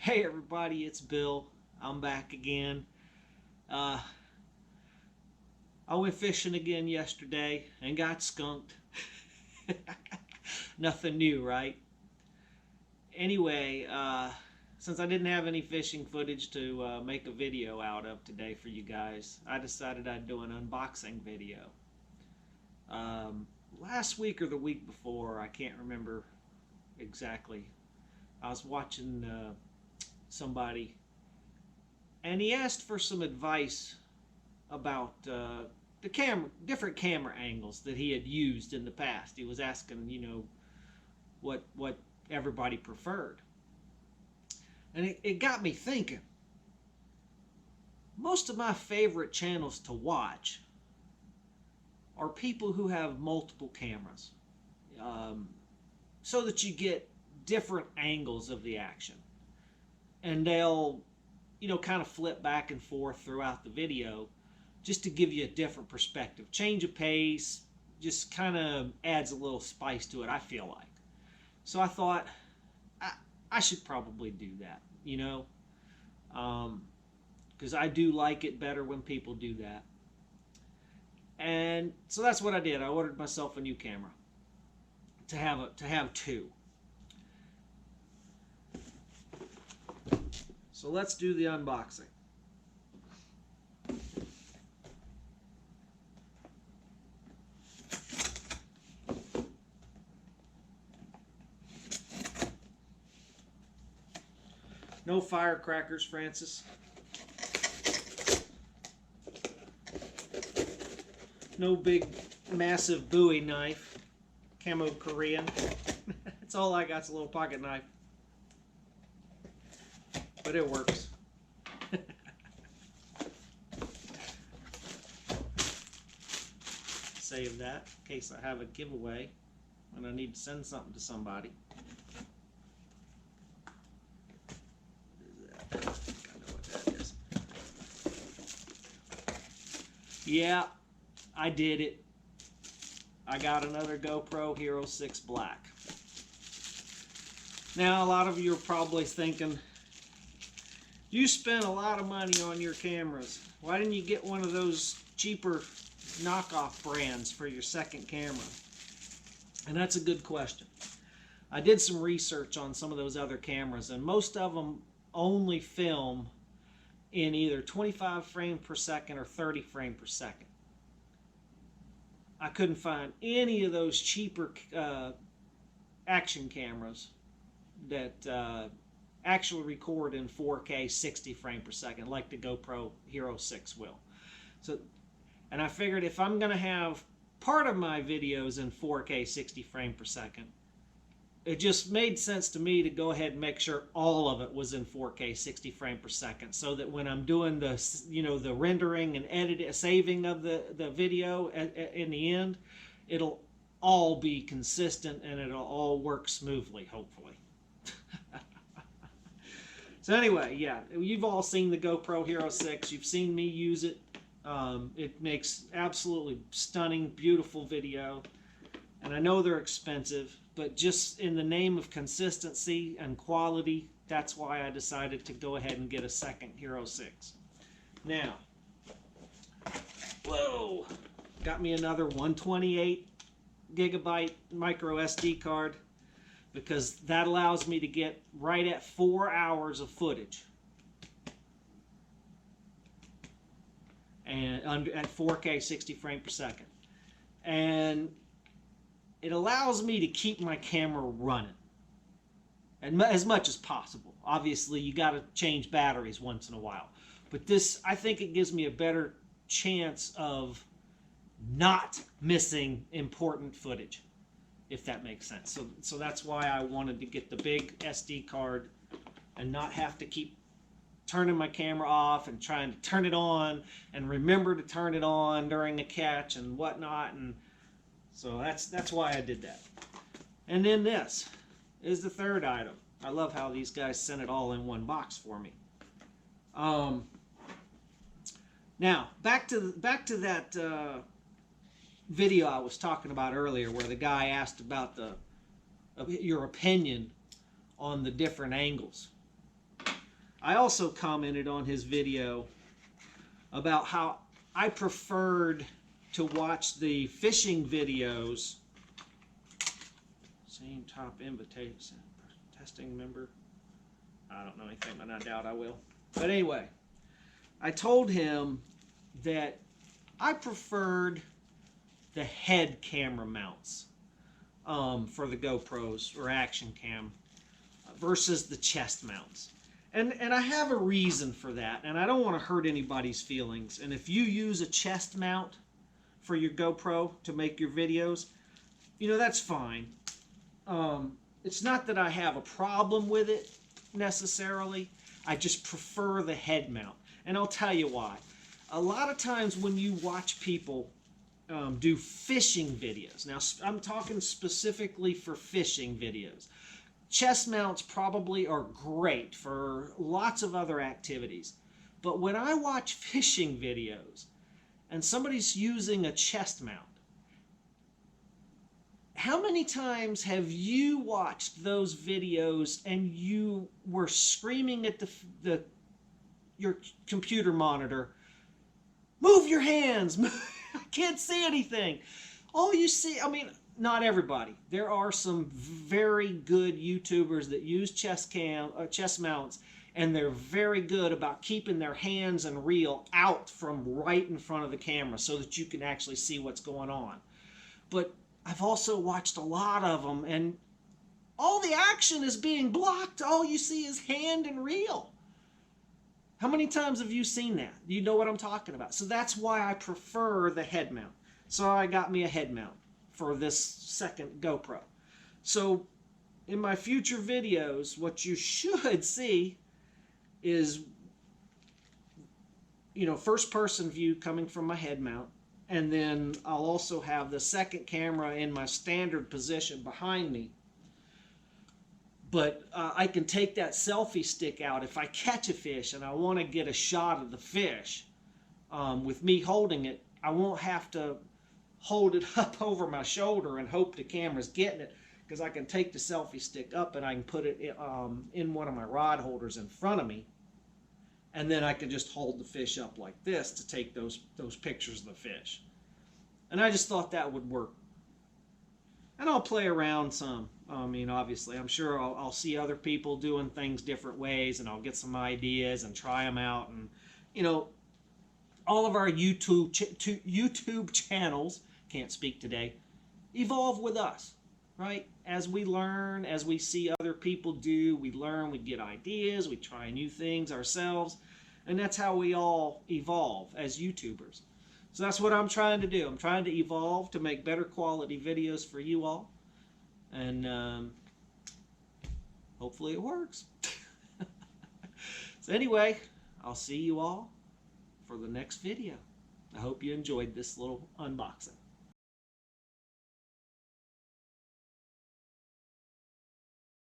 Hey everybody, it's Bill. I'm back again. Uh, I went fishing again yesterday and got skunked. Nothing new, right? Anyway, since I didn't have any fishing footage to make a video out of today for you guys, I decided I'd do an unboxing video. Um, Last week or the week before, I can't remember exactly, I was watching somebody, and he asked for some advice about the different camera angles that he had used in the past. He was asking, what everybody preferred, and it got me thinking. Most of my favorite channels to watch are people who have multiple cameras, so that you get different angles of the action, and they'll kind of flip back and forth throughout the video just to give you a different perspective. Change of pace just kind of adds a little spice to it, I feel like. So I thought I should probably do that, because I do like it better when people do that. And so that's what I did. I ordered myself a new camera to have two. So let's do the unboxing. No firecrackers, Francis. No big, massive Bowie knife. Camo Korean. That's all I got's a little pocket knife. But it works. Save that in case I have a giveaway and I need to send something to somebody. What is that? I think I know what that is. Yeah, I did it. I got another GoPro Hero 6 Black. Now, a lot of you are probably thinking, you spent a lot of money on your cameras. Why didn't you get one of those cheaper knockoff brands for your second camera? And that's a good question. I did some research on some of those other cameras, and most of them only film in either 25 frames per second or 30 frames per second. I couldn't find any of those cheaper action cameras that actually record in 4K 60 frames per second like the GoPro Hero 6 will. So, and I figured if I'm going to have part of my videos in 4K 60 frames per second, it just made sense to me to go ahead and make sure all of it was in 4K 60 frames per second, so that when I'm doing the the rendering and editing, saving of the video in the end, it'll all be consistent and it'll all work smoothly, hopefully. So anyway, yeah, you've all seen the GoPro Hero 6. You've seen me use it. It makes absolutely stunning, beautiful video. And I know they're expensive, but just in the name of consistency and quality, that's why I decided to go ahead and get a second Hero 6. Now, whoa, got me another 128 gigabyte micro SD card, because that allows me to get right at 4 hours of footage, and at 4K 60 frames per second. And it allows me to keep my camera running and as much as possible. Obviously, you got to change batteries once in a while, but this, I think it gives me a better chance of not missing important footage, if that makes sense. So that's why I wanted to get the big SD card and not have to keep turning my camera off and trying to turn it on and remember to turn it on during the catch and whatnot. And so that's why I did that. And then this is the third item. I love how these guys sent it all in one box for me. Now back to that video I was talking about earlier, where the guy asked about your opinion on the different angles. I also commented on his video about how I preferred to watch the fishing videos. Same top invitation, testing member. I don't know anything, but I doubt I will. But anyway, I told him that I preferred the head camera mounts for the GoPros or Action Cam versus the chest mounts. And I have a reason for that, and I don't want to hurt anybody's feelings. And if you use a chest mount for your GoPro to make your videos, you know, that's fine. It's not that I have a problem with it necessarily. I just prefer the head mount. And I'll tell you why. A lot of times when you watch people do fishing videos, now I'm talking specifically for fishing videos. Chest mounts probably are great for lots of other activities. But when I watch fishing videos and somebody's using a chest mount, how many times have you watched those videos and you were screaming at your computer monitor, "Move your hands, I can't see anything." All you see, I mean, not everybody. There are some very good YouTubers that use chest mounts, and they're very good about keeping their hands and reel out from right in front of the camera so that you can actually see what's going on. But I've also watched a lot of them, and all the action is being blocked. All you see is hand and reel. How many times have you seen that? You know what I'm talking about. So that's why I prefer the head mount. So I got me a head mount for this second GoPro. So in my future videos, what you should see is, you know, first person view coming from my head mount. And then I'll also have the second camera in my standard position behind me. But I can take that selfie stick out if I catch a fish and I want to get a shot of the fish. With me holding it, I won't have to hold it up over my shoulder and hope the camera's getting it, because I can take the selfie stick up and I can put it in one of my rod holders in front of me. And then I can just hold the fish up like this to take those pictures of the fish. And I just thought that would work. And I'll play around some. I mean, obviously, I'm sure I'll see other people doing things different ways, and I'll get some ideas and try them out. And, you know, all of our YouTube channels, can't speak today, evolve with us, right? As we learn, as we see other people do, we learn, we get ideas, we try new things ourselves. And that's how we all evolve as YouTubers. So that's what I'm trying to do. I'm trying to evolve to make better quality videos for you all. And hopefully it works. So anyway, I'll see you all for the next video. I hope you enjoyed this little unboxing.